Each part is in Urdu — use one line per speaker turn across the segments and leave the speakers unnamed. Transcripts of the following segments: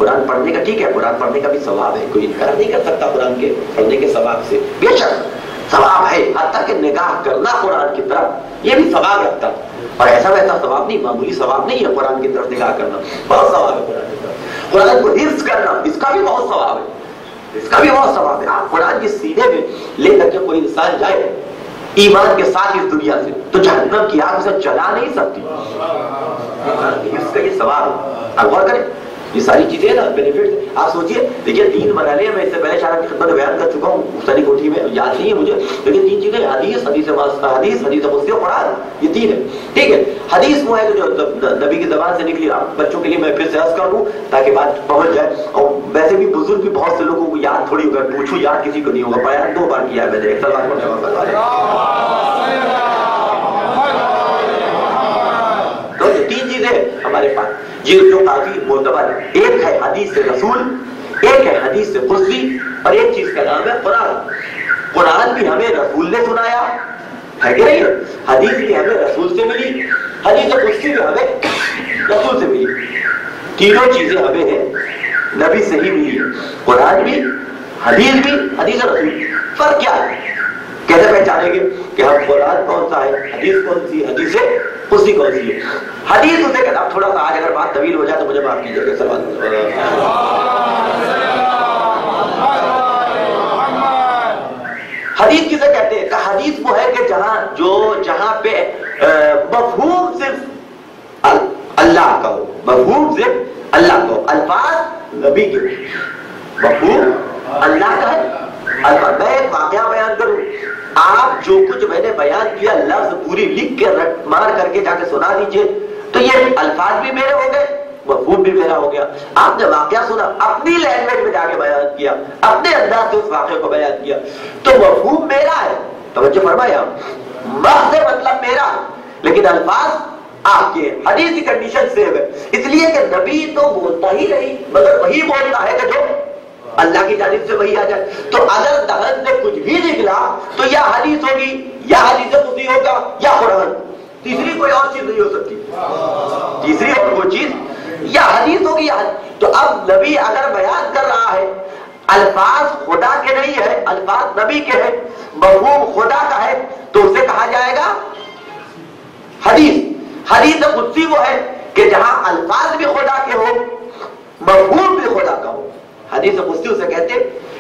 قرآن پڑھنے کا ٹھیک ہے، قرآن پڑھنے کا بھی ثواب ہے، کوئی انکار نہیں کر سکتا قرآن کے پڑھنے کے ثواب سے، بے شک ثواب ہے، حتیٰ کہ نگاہ کرنا قرآن کی طرف یہ بھی ثواب رکھتا ہے، اور ایسا ویسا ثواب نہیں، معمولی ثواب نہیں ہے قرآن کی طرف نگاہ کرنا، بہت ثواب ہے قرآن کی طرف، قرآن کو حفظ کرنا اس کا بھی بہت ثواب ہے، اس کا بھی بہت ثواب ہے۔ آپ قرآن کے سینے میں لے کر کے کوئی انسان جائے ایمان کے ساتھ اس دنیا سے تو جہنم کی آگ اسے جلا نہیں سکتی، اس کا یہ ثواب ہے۔ آپ غور کریں، یہ ساری چیزیں نا بینیفٹ، آپ سوچئے، دیکھیے 3 مرحلے میں اس سے پہلے شاید کی خدمت میں بیان کر چکا ہوں، مختلف کوٹھی میں یاد نہیں ہے مجھے، لیکن 3 چیزیں، حدیث قدسی اور قرآن، یہ 3 ہے، ٹھیک ہے۔ حدیث وہ ہے جو نبی کی زبان سے نکلی، آپ بچوں کے لیے میں پھر سے عرض کر دوں تاکہ بات پہنچ جائے، اور ویسے بھی بزرگ بھی بہت سے لوگوں کو یاد تھوڑی ہوگا، پوچھو یاد کسی کو نہیں ہوگا، بیان 2 بار کیا ہے میں نے، ایک سلوات پڑھنے تو 3 چیزیں ہمارے پاس جو کافی معتبر ہے، ایک ہے حدیث رسول، ایک ہے حدیث قدسی، اور ایک چیز کا نام ہے قرآن۔ قرآن بھی ہمیں رسول نے سنایا ہے کہ نہیں، حدیث بھی ہمیں رسول سے ملی، حدیث قدسی بھی ہمیں رسول سے ملی، تینوں چیزیں ہمیں ہیں نبی سے ہی ملی ہے، قرآن بھی، حدیث بھی، حدیث رسول۔ فرق کیا ہے؟ کیسے پہچانیں گے کہ ہم قرآن کون سا ہے، حدیث کون سی، حدیث قدسی کون سی ہے؟ حدیث اسے کہتا، اب تھوڑا سا آج اگر بات طویل ہو جائے تو مجھے معاف کیجیے گا، حدیث کسے کہتے ہیں؟ کہ حدیث وہ ہے کہ جہاں پہ مفہوم صرف اللہ کا ہو، مفہوم صرف اللہ کا ہو، الفاظ نبی کے، مفہوم اللہ کا ہے۔ میں ایک واقعہ بیان کروں، آپ جو کچھ میں نے بیان کیا لفظ پوری لکھ کے رٹ مار کر کے جا کے سنا دیجئے، تو یہ الفاظ بھی میرے ہو گئے، مفہوم بھی میرا ہو گیا۔ آپ نے واقعہ سنا، اپنی لینگویج میں جا کے بیان کیا، اپنے انداز سے اس واقعے کو بیان کیا، تو مفہوم میرا ہے، توجہ فرمایا، مفہوم مطلب میرا، لیکن الفاظ آپ کے، حدیث کی کنڈیشن سیو ہے، اس لیے کہ نبی تو بولتا ہی نہیں، مگر وہی بولتا ہے کہ جو اللہ کی جانب سے وہی آ جائے۔ تو اگر دہن سے کچھ بھی نکلا تو یا حدیث ہوگی، یا حدیث قدسی ہوگا، یا قرآن، تیسری کوئی اور چیز نہیں ہو سکتی، تیسری اور کوئی چیز یا حدیث ہوگی یا حدیث۔ تو اب نبی اگر بیان کر رہا ہے، الفاظ خدا کے نہیں ہے، الفاظ نبی کے ہیں، مفہوم خدا کا ہے، تو اسے کہا جائے گا حدیث۔ حدیث قدسی وہ ہے کہ جہاں الفاظ بھی خدا کے ہو، مفہوم بھی خدا کا ہو۔ حدیث قدسی اسے کہتے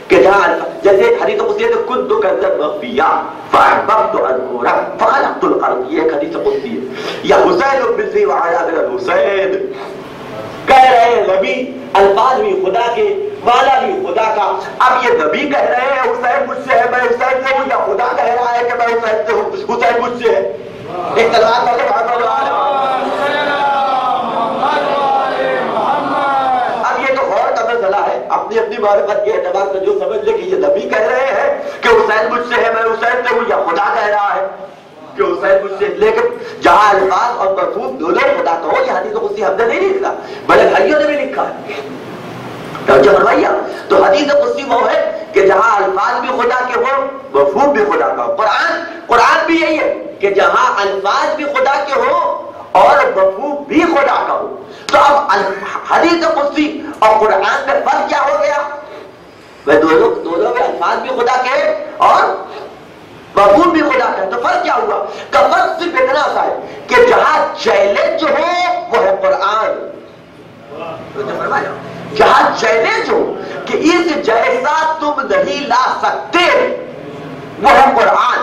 کہ جہاں جیسے حدیث قدسی ہے تو کنت کنزا مخفیا فاحببت ان اذكره فخلقت الارض، یہ حدیث قدسی ہے۔ یا حسین بن ذی وعلا بن الحسین، کہہ رہے ہیں نبی الفاظ بھی خدا کے، والا بھی خدا کا۔ اب یہ نبی کہہ رہے ہیں حسین مجھ سے ہے، میں حسین سے ہوں، یا خدا کہہ رہا ہے کہ میں حسین سے ہوں، حسین مجھ سے ہے؟ ایک تلوار پڑھ کے اپنی اپنی معرفت کے اعتبار سے جو سمجھ لے کہ یہ نبی کہہ رہے ہیں کہ حسین مجھ سے ہے، میں حسین سے ہوں، یا خدا کہہ رہا ہے کہ حسین مجھ سے، لیکن جہاں الفاظ اور مفہوم دونوں خدا کا ہو، یہ حدیث قدسی ہم نے نہیں لکھا، بڑے بھائیوں نے بھی لکھا ہے، توجہ فرمائیے۔ تو حدیث قدسی وہ ہے کہ جہاں الفاظ بھی خدا کے ہو، مفہوم بھی خدا کا ہو۔ قرآن بھی یہی ہے کہ جہاں الفاظ بھی خدا کے ہو اور مفہوم بھی خدا کا ہو۔ تو اب حدیث قدسی اور قرآن میں فرق کیا ہو گیا؟ وہ دونوں میں الفاظ بھی خدا کے اور مفہوم بھی خدا کا ہے، تو فرق کیا ہوا؟ کہ فرق صرف اتنا سا ہے کہ جہاں چیلنج ہو وہ ہے قرآن، جہاں چیلنج ہو کہ اس جیسا تم نہیں لا سکتے وہ ہے قرآن،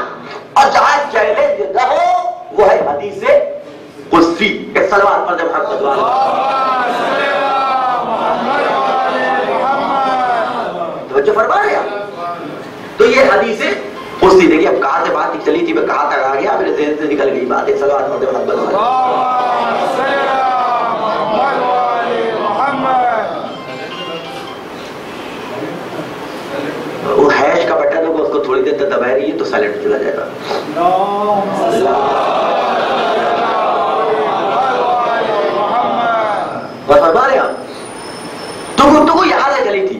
اور جہاں چیلنج نہ ہو وہ ہے حدیث قدسی۔ ایک صلوات پڑھ دیں محمد والا۔ توجہ فرما رہے آپ؟ تو یہ حدیث قدسی، دیکھیے اب کہاں سے بات چلی تھی، میں کہاں تک آ گیا، میرے ذہن سے نکل گئی بات۔ ایک صلوات پڑھ دیں محمد والا۔ وہ ہیش کا بٹن ہوگا، اس کو تھوڑی دیر تک دبائے رہیے تو سائلنٹ چلا جائے گا۔ فرما رہے آپ؟ تو گفتگو یہاں سے چلی تھی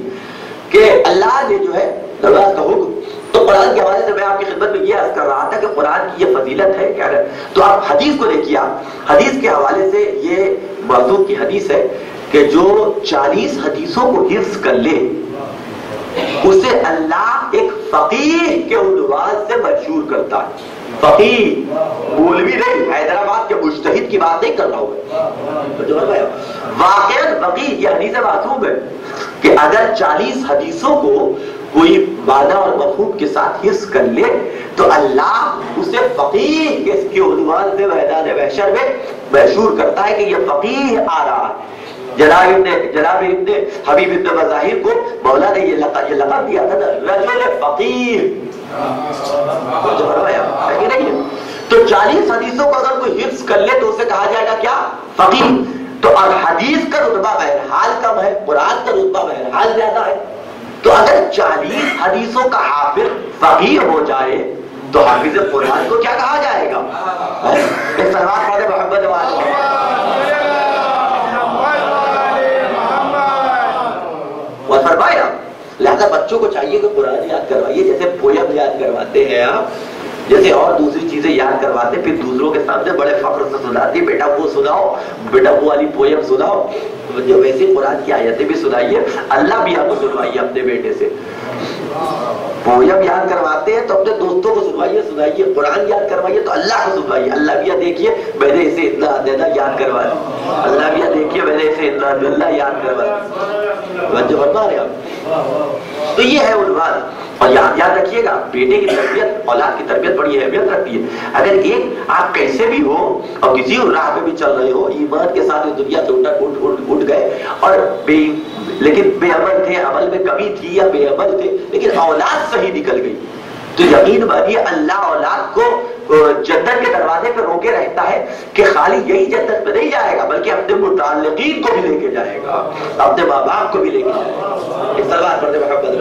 کہ اللہ نے جو ہے نماز کا حکم، تو قرآن کے حوالے سے میں آپ کی خدمت میں یہ عرض کر رہا تھا کہ قرآن کی یہ فضیلت ہے کیا ہے، تو آپ حدیث کو دیکھیے، آپ حدیث کے حوالے سے یہ موضوع کی حدیث ہے کہ جو 40 حدیثوں کو حفظ کر لے اسے اللہ ایک فقیہ کے عنوان سے مشہور کرتا ہے. فقیہ مولوی نہیں، حیدرآباد کے مجتہد کی بات نہیں کر رہا ہوں. واقعاً فقیہ یہ حدیث معصوم ہے کہ اگر 40 حدیثوں کو کوئی معنی اور مفہوم کے ساتھ حفظ کر لے تو اللہ اسے فقیہ کے عنوان سے میدان محشر میں مشہور کرتا ہے کہ یہ فقیہ آ رہا ہے. جناب ابن حبیب ابن مظاہر کو مولا نے یہ لقب دیا تھا نا، رجل فقیہ. تو 40 حدیثوں کو اگر کوئی حفظ کر لے تو اسے کہا جائے گا کیا؟ فقیہ. تو اب حدیث کا رتبہ بہرحال کم ہے، قرآن کا رتبہ بہرحال زیادہ ہے. تو اگر 40 حدیثوں کا حافظ فقیہ ہو جائے تو حافظ قرآن کو کیا کہا جائے گا؟ صلوات پڑھیں محمد والے. فرمایا لہذا بچوں کو چاہیے کہ قرآن یاد کروائیے، جیسے پویم یاد کرواتے ہیں آپ، جیسے اور دوسری چیزیں یاد کرواتے، پھر دوسروں کے سامنے بڑے فخر سے سناتے، بیٹا وہ سناؤ، بیٹا وہ والی پویم سناؤ. ویسے قرآن کی آیتیں بھی سنائیے، اللہ بھی آپ کو سنوائیے اپنے بیٹے سے. پویم یاد کرواتے ہیں تو اپنے دوستوں کو سنائیے. قرآن یاد کروائیے تو اللہ کو سنوائیے. اللہ بھی دیکھیے میں نے اسے اتنا دینا یاد کروا دی، اللہ بھی دیکھیے میں نے اسے اتنا اللہ یاد کروا دی. جو بتا رہے آپ، تو یہ ہے عنوان. اور یاد رکھیے گا بیٹے کی تربیت، اولاد کی تربیت بڑی اہمیت رکھتی ہے. اگر ایک آپ کیسے بھی ہو اور کسی راہ پہ بھی چل رہے ہو، ایمان کے ساتھ دنیا سے اٹھ گئے اور لیکن بے عمل تھے، عمل میں کمی تھی یا بے عمل تھے، لیکن اولاد صحیح نکل گئی، تو یقین مانیے اللہ اولاد کو جنت کے دروازے پہ روکے رہتا ہے کہ خالی یہی جنت میں نہیں جائے گا بلکہ اپنے متعلقین کو بھی لے کے جائے گا، اپنے ماں باپ کو بھی لے کے جائے گا. ایک سلوات پڑھتے محمد.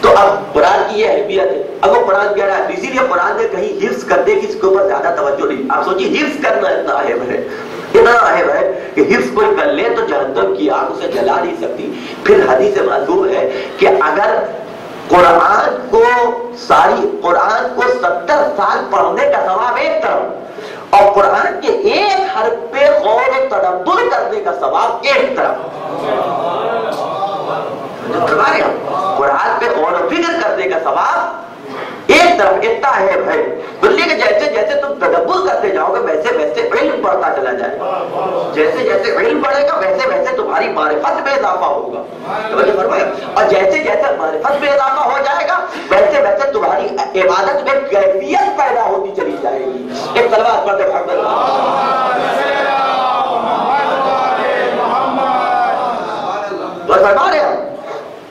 تو اب قرآن کی یہ اہمیت ہے. اب وہ قرآن کہہ رہا ہے، اسی لیے قرآن نے کہیں حفظ کرنے کی اس کے اوپر زیادہ توجہ نہیں. آپ سوچیے حفظ کرنا اتنا اہم ہے، اتنا اہم ہے کہ حفظ کوئی کر لے تو جہنم کی آگ اسے جلا نہیں سکتی. پھر حدیث معصوم ہے کہ اگر قرآن کو 70 سال پڑھنے کا ثواب ایک طرف اور قرآن کے ایک حرف پہ غور و تدبر کرنے کا ثواب ایک طرف. قرآن پہ غور و فکر کرنے کا ثواب ایک طرف. اتنا اہم ہے بلکہ کہ جیسے جیسے تم تدبر کرتے جاؤ گے ویسے ویسے علم بڑھتا چلا جائے گا، جیسے جیسے علم بڑھے گا ویسے ویسے تمہاری معرفت میں اضافہ ہوگا. اور جیسے جیسے معرفت میں اضافہ ہو جائے گا ویسے ویسے تمہاری عبادت میں کیفیت پیدا ہوتی چلی جائے گی. ایک صلوات پڑھتے محمد. فرما رہے ہیں.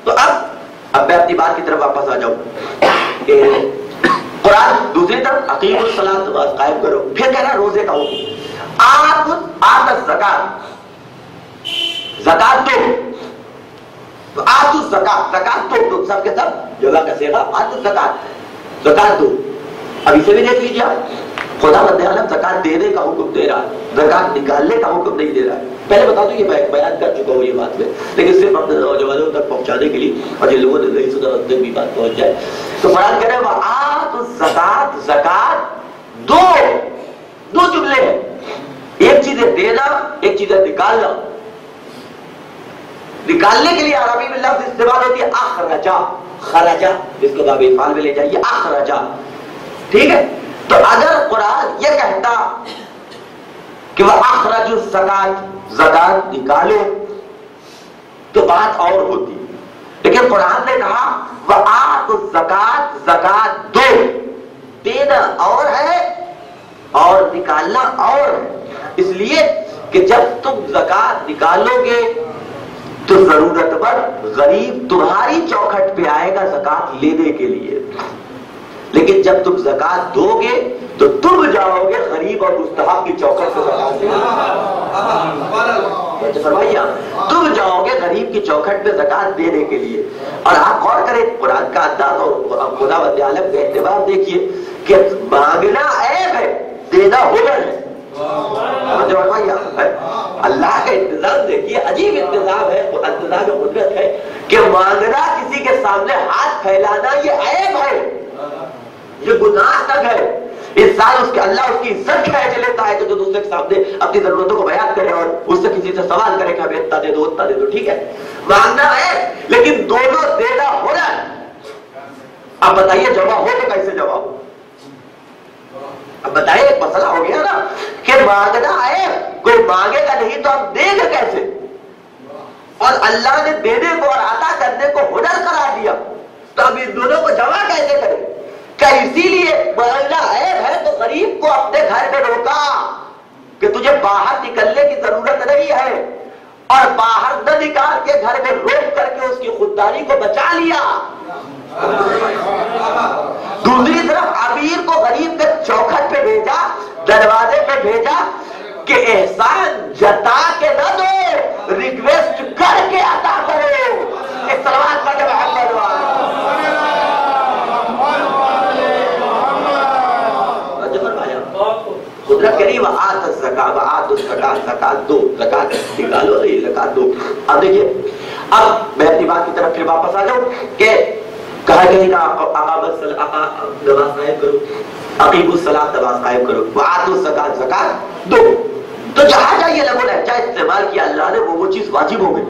تو اب میں اپنی بات کی طرف واپس آ جاؤں کہ قرآن دوسری طرف اقیم الصلاۃ نماز قائم کرو. پھر کہہ رہا روزے کا حکم، آت الزکات، زکات دو. آت الزکات، زکات دو، سب کے سب جگہ کا صیغہ آت الزکات، زکات دو. اب اسے بھی دیکھ لیجیے آپ، خدا بندے عالم زکات دینے کا حکم دے رہا ہے، زکات نکالنے کا حکم نہیں دے رہا ہے. پہلے بتا دوں یہ میں بیان کر چکا ہوں یہ بات میں، لیکن صرف اپنے نوجوانوں تک پہنچانے کے لیے اور جن لوگوں نے نہیں سنا ان تک بھی بات پہنچ جائے. تو قرآن کہہ رہے ہیں وآت الزکات، زکات دو جملے ہیں. ایک چیز ہے دینا، ایک چیز ہے نکالنا. نکالنے کے لیے عربی میں لفظ استعمال ہوتی ہے اخرجا، خرجا، جس کو باب افعال میں لے جائیے اخرجا. ٹھیک ہے. تو اگر قرآن یہ کہتا کہ وہ اخرج الزکات، زکات نکالو، تو بات اور ہوتی. لیکن قرآن نے کہا وآت الزکات، زکات دو. دینا اور ہے اور نکالنا اور ہے. اس لیے کہ جب تم زکات نکالو گے تو ضرورت مند غریب تمہاری چوکھٹ پہ آئے گا زکات لینے کے لیے. لیکن جب تم زکات دو گے تو تم جاؤ گے غریب اور مستحق کی چوکھٹ پہ زکات دینے. فرمائیے تم جاؤ گے غریب کی چوکھٹ پہ زکات دینے کے لیے. اور آپ غور کریں قرآن کا انداز اور خدا بند عالم کا اعتبار دیکھیے کہ مانگنا عیب ہے، دینا ہنر ہے. اللہ کا انتظام دیکھیے، عجیب انتظام ہے، انتظام قدرت ہے کہ مانگنا، کسی کے سامنے ہاتھ پھیلانا یہ عیب ہے. یہ گناہ تک ہے. انسان اس کے اللہ اس کی عزت کھینچ لیتا ہے کہ جو دوسرے کے سامنے اپنی ضرورتوں کو بیان کرے اور اس سے کسی سے سوال کرے کہ ہمیں اتنا دے دو اتنا دے دو. ٹھیک ہے مانگنا ہے لیکن دونوں دینا ہونا ہے. اب بتائیے جمع ہو تو کیسے جمع ہو؟ اب بتائیے ایک مسئلہ ہو گیا نا کہ مانگنا ہے, کوئی مانگے گا نہیں تو ہم دیں گے کیسے؟ اور اللہ نے دینے کو اور عطا کرنے کو ہنر قرار دیا, تو اب ان دونوں کو جمع کیسے کریں؟ کہ اسی لیے مانگنا عیب ہے تو غریب کو اپنے گھر میں روکا کہ تجھے باہر نکلنے کی ضرورت نہیں ہے, اور باہر نہ نکال کے گھر میں روک کر کے اس کی خودداری کو بچا لیا. دوسری طرف امیر کو غریب کے چوکھٹ پہ بھیجا, دروازے پہ بھیجا کہ احسان جتا کے نہ دو, ریکویسٹ کر کے عطا کرو. ایک سلوات پڑھ کے قدرت کری وآت الزکاۃ وآت الزکاۃ, زکات دو, زکات نکالو نہیں زکات دو. اب دیکھیے, اب میں اپنی بات کی طرف پھر واپس آ جاؤں کہ کہا گیا کہ نماز قائم کرو, اقیموا الصلاۃ نماز قائم کرو, وآتوا الزکاۃ زکات دو. تو جہاں جہاں یہ لفظ لہجہ استعمال کیا اللہ نے وہ چیز واجب ہو گئی.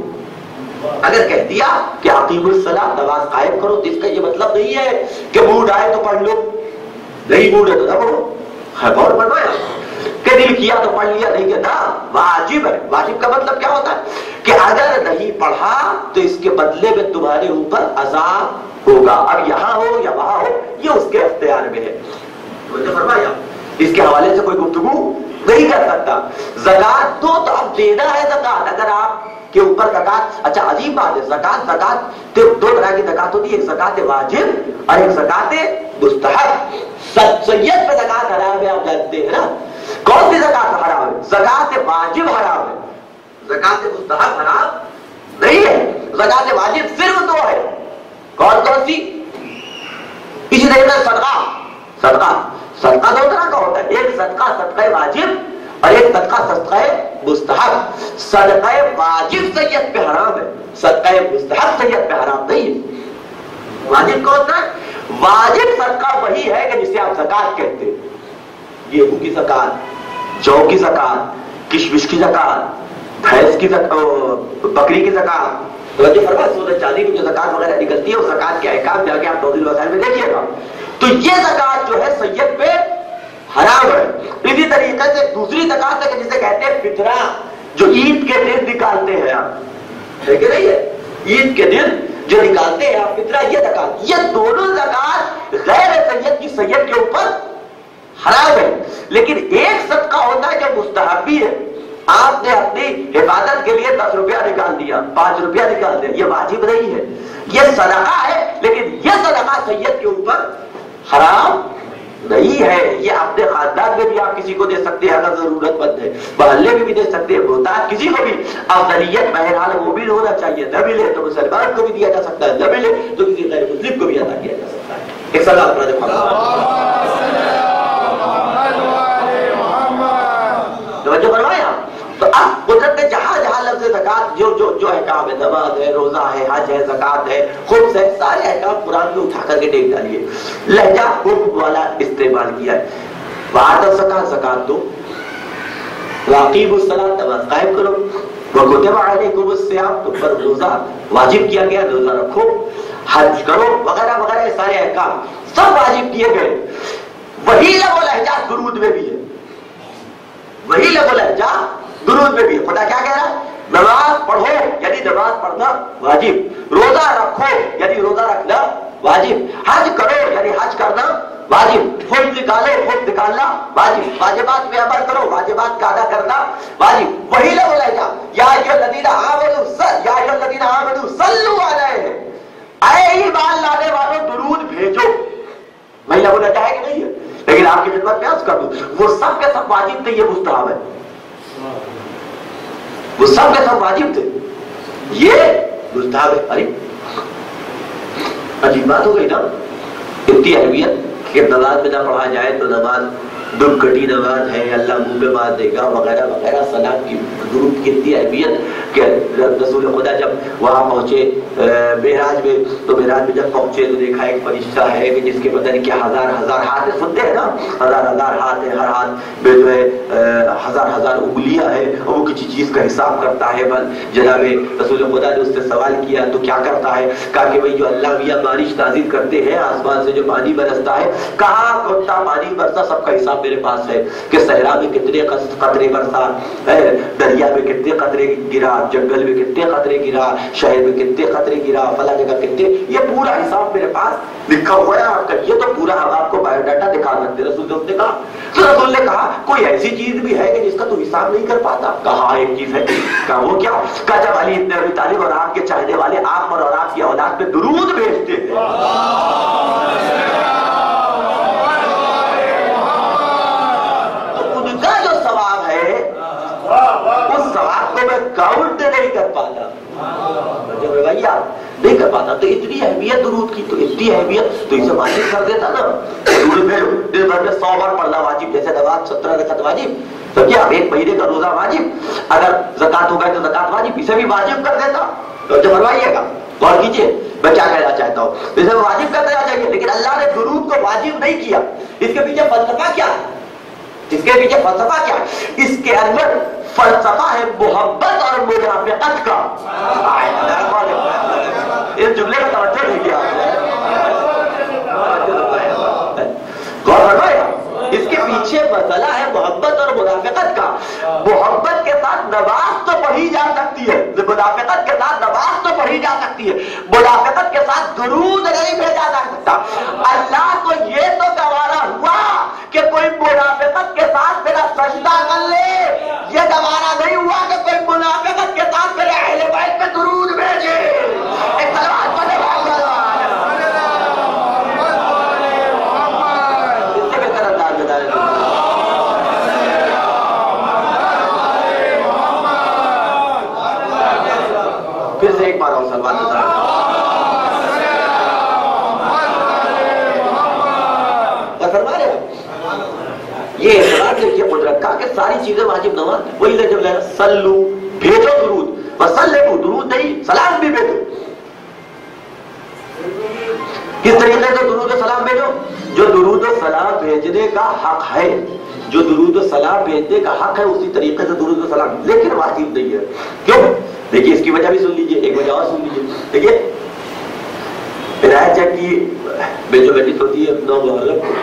اگر کہہ دیا کہ اقیموا الصلاۃ نماز قائم کرو تو اس کا یہ مطلب نہیں ہے کہ موڈ آئے تو پڑھ لو, نہیں موڈ ہے تو نہ پڑھو. غور فرمایا کہ دل کیا تو پڑھ لیا, نہیں کہتا واجب ہے. واجب کا مطلب کیا ہوتا ہے کہ اگر نہیں پڑھا تو اس کے بدلے میں تمہارے اوپر عذاب ہوگا. اب یہاں ہو یا وہاں ہو یہ اس کے اختیار میں ہے. مجھے فرمایا اس کے حوالے سے کوئی گفتگو نہیں کر سکتا. زکات دو تو اب دینا ہے زکات. اگر آپ کے اوپر زکات, اچھا عجیب بات ہے, زکات دو طرح کی زکات ہوتی ہے, ایک زکات واجب اور ایک زکات مستحب. سید پہ زکات حرام ہے, آپ جانتے ہیں نا. کون سی زکات حرام ہے؟ زکات واجب حرام ہے, زکات مستحب حرام نہیں ہے. زکات واجب صرف دو ہے. کون کون سی؟ اسی طریقے صدقہ دو طرح کا ہوتا ہے, ایک صدقہ صدقہ واجب اور ایک صدقہ صدقہ مستحب. صدقہ واجب سید پہ حرام ہے, صدقہ مستحب سید پہ حرام نہیں ہے. واجب کون سا ہے؟ واجب صدقہ وہی ہے کہ جسے آپ زکات کہتے ہیں. گیہوں کی زکات, جو کی زکات, کشمش کی زکات, بھینس کی زکات, بکری کی زکات. توجہ فرما, سونے چاندی کی جو زکات وغیرہ نکلتی ہے اس زکات کے احکام جا کے آپ توضیح الوسائل میں دیکھیے گا. تو یہ زکات جو ہے سید پہ حرام ہے. اسی طریقے سے دوسری زکات ہے کہ جسے کہتے ہیں فطرہ, جو عید کے دن نکالتے ہیں آپ, ہے کہ نہیں ہے, عید کے دن جو نکالتے ہیں آپ فطرہ, یہ زکات, یہ دونوں زکات غیر سید کی سید کے اوپر حرام ہے. لیکن ایک صدقہ ہوتا ہے جو مستحبی ہے. آپ نے اپنی حفاظت کے لیے 10 روپیہ نکال دیا, 5 روپیہ نکال دیا, یہ واجب نہیں ہے, یہ صدقہ ہے. لیکن یہ صدقہ سید کے اوپر حرام نہیں ہے. یہ اپنے خاندان میں بھی آپ کسی کو دے سکتے ہیں اگر ضرورت مند ہے, محلے میں بھی دے سکتے ہیں, محتاج کسی کو بھی. افضلیت بہرحال مومن ہونا چاہیے, نہ ملے تو مسلمان کو بھی دیا جا سکتا ہے, نہ ملے تو کسی غیر مسلم کو بھی عطا کیا جا سکتا ہے. ایک سلام توجہ فرمایا. تو اب قدرت نے جہاں جہاں لفظ زکات جو احکام ہے, نماز ہے, روزہ ہے, حج ہے, زکات ہے, خبز ہے, سارے احکام قرآن میں اٹھا کر کے ٹیک ڈالیے. لہجہ حکم والا استعمال کیا ہے. وآت الزکاۃ زکات دو, واقیموا الصلاۃ نماز قائم کرو, وکتب علیکم الصیام تم پر روزہ واجب کیا گیا, روزہ رکھو, حج کرو, وغیرہ وغیرہ سارے احکام سب واجب کیے گئے. وہی لفظ لہجہ درود میں بھی ہے, وہی لفظ لہجہ درود میں بھی. خدا کیا کہہ رہا ہے؟ نماز پڑھو یعنی نماز پڑھنا واجب, روزہ رکھو یعنی روزہ رکھنا واجب, حج کرو یعنی حج کرنا واجب, خود نکالو خود نکالنا واجب, واجبات میں عمل کرو واجبات کا ادا کرنا واجب. وہی لفظ لہجہ یا ایھا الذین آمنوا صلوا علیہ, اے ایمان لانے والوں درود بھیجو. وہی لفظ لہجہ ہے کہ نہیں ہے؟ لیکن آپ کی خدمت میں عرض کر دوں, وہ سب کے سب واجب تھے, یہ مستحب ہے. وہ سب کے سب واجب تھے, یہ مستحب ہے. ارے عجیب بات ہو گئی نا, اتنی اہمیت کہ نماز میں نہ پڑھا جائے تو نماز دم کٹی نماز ہے, اللہ منہ میں مار دے گا, وغیرہ وغیرہ. سلام کی درود کی اتنی اہمیت کہ رسول خدا جب وہاں پہنچے معراج میں، تو معراج میں جب پہنچے تو دیکھا ایک فرشتہ ہے کہ جس کے بدن کے ہزار ہزار ہاتھ ہے، سنتے ہیں نا، ہزار ہزار ہاتھ ہے، ہر ہاتھ میں جو ہے ہزار ہزار انگلیاں ہیں، اور وہ کسی چیز کا حساب کرتا ہے۔ جناب رسول خدا نے اس سے سوال کیا تو کیا کرتا ہے؟ کہا کہ بھئی جو اللہ میاں بارش نازل کرتے ہیں، آسمان سے جو پانی برستا ہے، کہاں کتنا پانی برسا سب کا حساب میرے پاس ہے، کہ صحرا میں کتنے قطرے برسا، دریا میں کتنے قطرے گرا، جنگل میں کتنے قطرے گرا، شہر میں کتنے قطرے گرا، فلاں جگہ کتنے، یہ پورا حساب میرے پاس لکھا ہوا ہے، آپ کہیے تو پورا ہم آپ کو بایو ڈاٹا دکھا سکتے۔ رسول نے کہا، تو رسول نے کہا کوئی ایسی چیز بھی ہے کہ جس کا تو حساب نہیں کر پاتا؟ کہا ایک چیز ہے۔ کہا وہ کیا؟ کہا جب علی ابن ابی طالب اور آپ کے چاہنے والے آپ پر اور آپ کی اولاد پہ درود بھیجتے ہیں، تو ان کا جو ثواب ہے اس ثواب کو میں کاؤنٹ نہیں کر پاتا، جب رویہ نہیں کر پاتا۔ تو اتنی اہمیت درود کی، تو اتنی اہمیت تو اسے واجب کر دیتا نا۔ درود میں دن بھر میں 100 بار پڑھنا واجب، جیسے نماز 17 رکعت واجب، سمجھے آپ، ایک مہینے کا روزہ واجب، اگر زکات ہو گئے تو زکات واجب، اسے بھی واجب کر دیتا۔ تو جب فرمائیے گا غور کیجیے میں کیا کہنا چاہتا ہوں، اسے واجب کر دینا چاہیے، لیکن اللہ نے درود کو واجب نہیں کیا۔ اس کے پیچھے فلسفہ کیا ہے؟ اس کے پیچھے فلسفہ کیا ہے؟ اس کے اندر فلسفہ ہے محبت اور مرافقت کا۔ اس جملے کا توجہ نہیں کیا غور فرمائے، اس کے پیچھے مسئلہ ہے محبت اور مرافقت کا۔ محبت کے ساتھ نماز تو پڑھی جا سکتی ہے، مرافقت کے ساتھ نماز تو پڑھی جا سکتی ہے، مرافقت کے ساتھ درود نہیں بھیجا جا سکتا۔ اللہ کو یہ تو گوارا ہوا کہ کوئی مرافقت کے ساتھ میرا سجدہ کر لے، یہ گوارا نہیں ہوا کہ کوئی منافقت کے ساتھ میرے اہل بیت پہ درود بھیجے۔ ایک صلوات پڑھے پھر سے ایک بار اور سلوات بتا فرما رہے یہ اعتراض دیکھیے قدرت کا کہ ساری چیزیں واجب نہ ہوں، وہی جب لے سلو بھیجو درود، وسلمو درود نہیں سلام بھی بھیجو۔ کس طریقے سے درود و سلام بھیجو؟ جو درود و سلام بھیجنے کا حق ہے، جو درود و سلام بھیجنے کا حق ہے اسی طریقے سے درود و سلام، لیکن واجب نہیں ہے۔ کیوں؟ دیکھیے اس کی وجہ بھی سن لیجیے، ایک وجہ اور سن لیجیے۔ دیکھیے ہدایت چیک کی میں جو بیٹھک ہوتی ہے 9 محرم کو،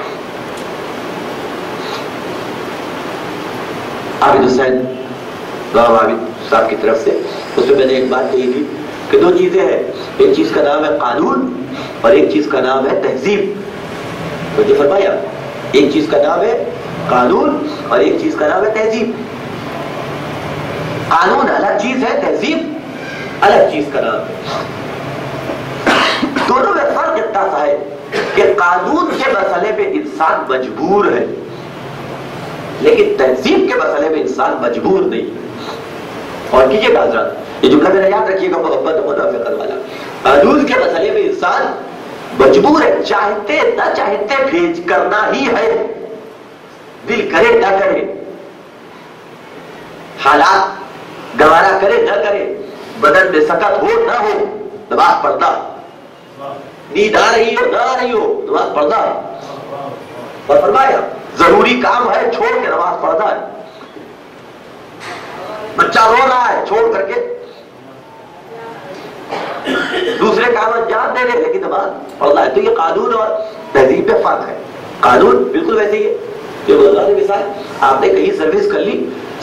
عابد حسین عابد صاحب کی طرف سے، اس میں نے ایک بات کہی تھی کہ 2 چیزیں ہیں، ایک چیز کا نام ہے قانون اور ایک چیز کا نام ہے تہذیب۔ تو جو فرمایا ایک چیز کا نام ہے قانون اور ایک چیز کا نام ہے تہذیب۔ قانون الگ چیز ہے، تہذیب الگ چیز کا نام ہے۔ دونوں میں فرق اتنا سا ہے کہ قانون کے مسئلے میں انسان مجبور ہے، لیکن تہذیب کے مسئلے میں انسان مجبور نہیں ہے۔ اور کیجیے گا حضرات، یہ جملہ میرا یاد رکھیے گا، محبت و منافقت والا۔ قانون کے مسئلے میں انسان مجبور ہے، چاہتے نہ چاہتے بھیج کرنا ہی ہے، دل کرے نہ کرے، حالات گوارا کرے نہ کرے، بدن میں سکت ہو نہ ہو، نماز پڑھنا، نیند آ رہی ہو نہ آ رہی ہو، نماز پڑھنا ہے۔ اور فرمایا ضروری کام ہے چھوڑ کے نماز پڑھنا ہے، بچہ رو رہا ہے چھوڑ کر کے دوسرے کام انجام دے رہے لیکن نماز پڑھنا ہے۔ تو یہ قانون اور تہذیب میں فرق ہے۔ قانون بالکل ویسے ہی ہے، جو روزانہ مثال آپ نے کہیں سروس کر لی،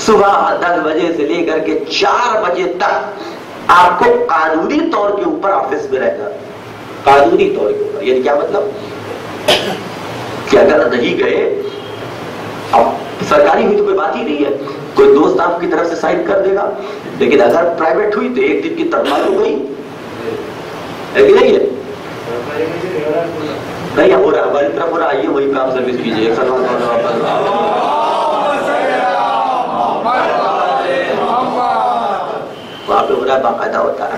صبح 10 بجے سے لے کر کے 4 بجے تک آپ کو قانونی طور کے اوپر آفس میں رہنا، قانونی طور کے اوپر۔ یعنی کیا مطلب کہ اگر نہیں گئے، اب سرکاری ہوئی تو کوئی بات ہی نہیں ہے، کوئی دوست آپ کی طرف سے سائن کر دے گا، لیکن اگر پرائیویٹ ہوئی تو 1 دن کی تنخواہ ہو گئی ہے کہ نہیں ہے؟ نہیں ہو رہا، ہماری طرف ہو رہا، آئیے وہیں پہ آپ سروس کیجیے۔ وہاں پہ ہو رہا ہے، باقاعدہ ہوتا ہے۔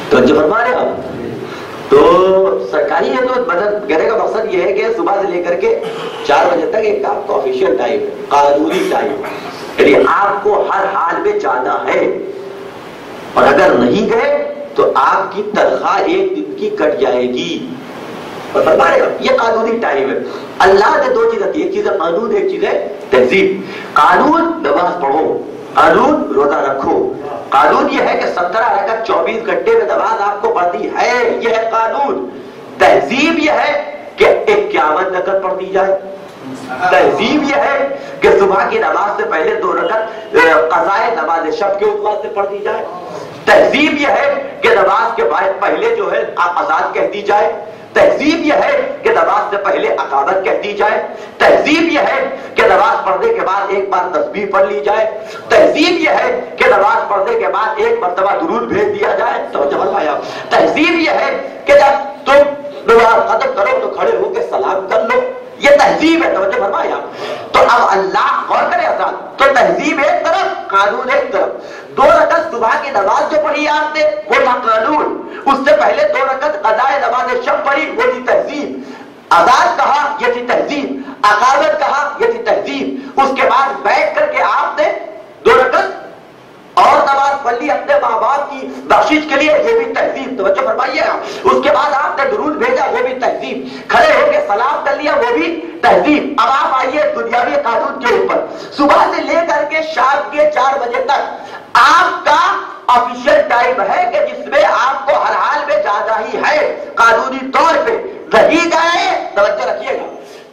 تو جو فرما رہے آپ، تو سرکاری ہے تو بدن کہنے کا مقصد یہ ہے کہ صبح سے لے کر کے 4 بجے تک ایک آپ کا آفیشیل ٹائم ہے، قانونی ٹائم، یعنی آپ کو ہر حال میں جانا ہے، اور اگر نہیں گئے تو آپ کی تنخواہ 1 دن کی کٹ جائے گی. اور فرما رہے ہیں یہ قانونی ٹائم ہے. اللہ نے 2 چیزیں کی، ایک چیز ہے قانون، ایک چیز ہے تہذیب. قانون نماز پڑھو، قانون روزہ رکھو. قانون یہ ہے کہ 17 رکعت 24 گھنٹے میں نماز آپ کو پڑھنی ہے، یہ ہے قانون. تہذیب یہ ہے کہ 51 رکعت پڑھ دی جائے. تہذیب یہ ہے کہ صبح کی نماز سے پہلے 2 رکعت قضائے نماز شب کے عنوان سے پڑھ دی جائے. تہذیب یہ ہے کہ نماز کے بعد پہلے جو ہے اذان کہہ دی جائے. تہذیب یہ ہے کہ نماز سے پہلے اقامت کہہ دی جائے. تہذیب یہ ہے کہ نماز پڑھنے کے بعد ایک بار تسبیح پڑھ لی جائے. تہذیب یہ ہے کہ نماز پڑھنے کے بعد 1 مرتبہ درود بھیج دیا جائے. توجہ فرمایا. تہذیب یہ ہے کہ جب تم نماز ختم کرو تو کھڑے ہو کے سلام کر لو. یہ تہذیب ہے. توجہ فرمایا. تو اب اللہ غور کرے حضرات، تو تہذیب ایک طرف، قانون ایک طرف. 2 رکعت صبح کی نماز جو پڑھی آپ نے وہ تھا قانون. اس سے پہلے 2 رکعت قضائے نماز شب پڑھی، وہ تھی تہذیب. اذان کہا، یہ تھی تہذیب. اقامت کہا، یہ تھی تہذیب. اس کے بعد بیٹھ کر کے آپ نے 2 رکعت اور نماز پڑھ لی اپنے ماں باپ کی بخشش کے لیے، یہ بھی تہذیب. توجہ فرمائیے گا. اس کے بعد آپ نے درود بھیجا، وہ بھی تہذیب. کھڑے ہو کے سلام کر لیا، وہ بھی تہذیب. اب آپ آئیے دنیاوی قانون کے اوپر. صبح سے لے کر کے شام کے 4 بجے تک آپ کا آفیشیل ٹائم ہے کہ جس میں آپ کو ہر حال میں جانا ہی ہے قانونی طور پہ. نہیں گئے، توجہ رکھیے گا،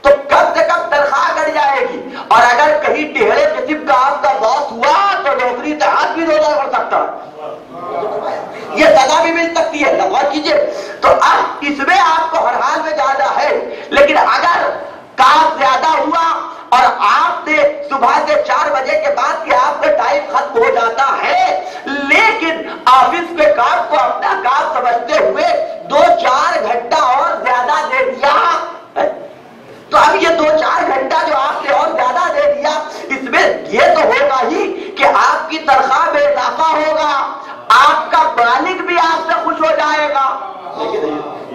تو کم سے کم تنخواہ کٹ جائے گی. اور اگر کہیں ٹیڑھے قسم کا آپ کا باس ہوا تو نوکری سے ہاتھ بھی روزہ پڑ سکتا ہے، یہ سزا بھی مل سکتی ہے. غور کیجیے. تو اب اس میں آپ کو ہر حال میں جانا ہے. لیکن اگر کام زیادہ ہوا اور آپ نے صبح سے 4 بجے کے بعد کہ آپ کا ٹائم ختم ہو جاتا ہے، لیکن آفس کے کام کو اپنا کام سمجھتے ہوئے 2-4 گھنٹہ اور زیادہ دے دیا، تو اب یہ 2-4 گھنٹہ جو آپ نے اور زیادہ دے دیا، اس میں یہ تو ہوگا ہی کہ آپ کی تنخواہ میں اضافہ ہوگا، آپ کا مالک بھی آپ سے خوش ہو جائے گا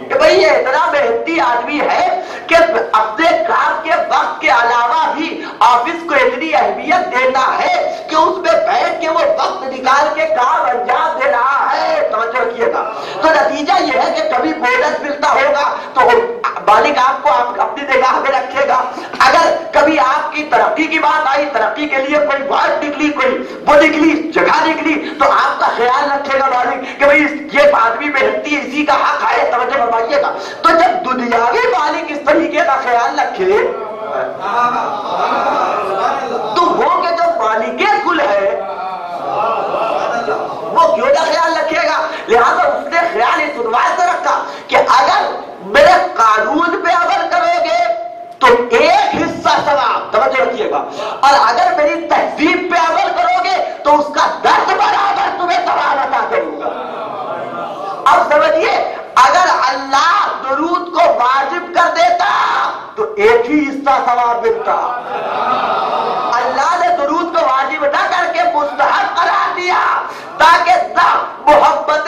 کہ بھئی یہ اتنا محنتی آدمی ہے کہ اپنے کام کے وقت کے علاوہ بھی آفس کو اتنی اہمیت دیتا ہے کہ اس میں بیٹھ کے وہ وقت نکال کے کام انجام دے رہا ہے. توجہ رکھیے گا. تو نتیجہ یہ ہے کہ کبھی بونس ملتا ہوگا تو مالک آپ کو اپنی نگاہ میں رکھے گا. اگر کبھی آپ کی ترقی کی بات آئی، ترقی کے لیے کوئی بات نکلی، کوئی وہ نکلی جگہ نکلی، تو آپ کا خیال رکھے گا مالک کہ بھئی یہ آدمی محنتی ہے، اسی کا حق ہے. توجہ فرمائیے گا. تو جب دنیاوی مالک اس طریقے کا خیال رکھے تو وہ کہ جو مالک کل ہے وہ کیوں نہ خیال رکھے گا. لہذا اس نے خیال اس عنوان سے رکھا کہ اگر میرے قانون پہ عمل کرو گے تو 1 حصہ ثواب. توجہ رکھیے گا. اور اگر میری تہذیب پہ عمل کرو گے تو اس کا 10 برابر تمہیں ثواب عطا کروں گا. اب سمجھیے، اگر اللہ درود کو واجب کر دیتا تو 1 ہی حصہ ثواب ملتا. اللہ نے درود کو واجب نہ کر کے مستحب قرار دیا تاکہ محبت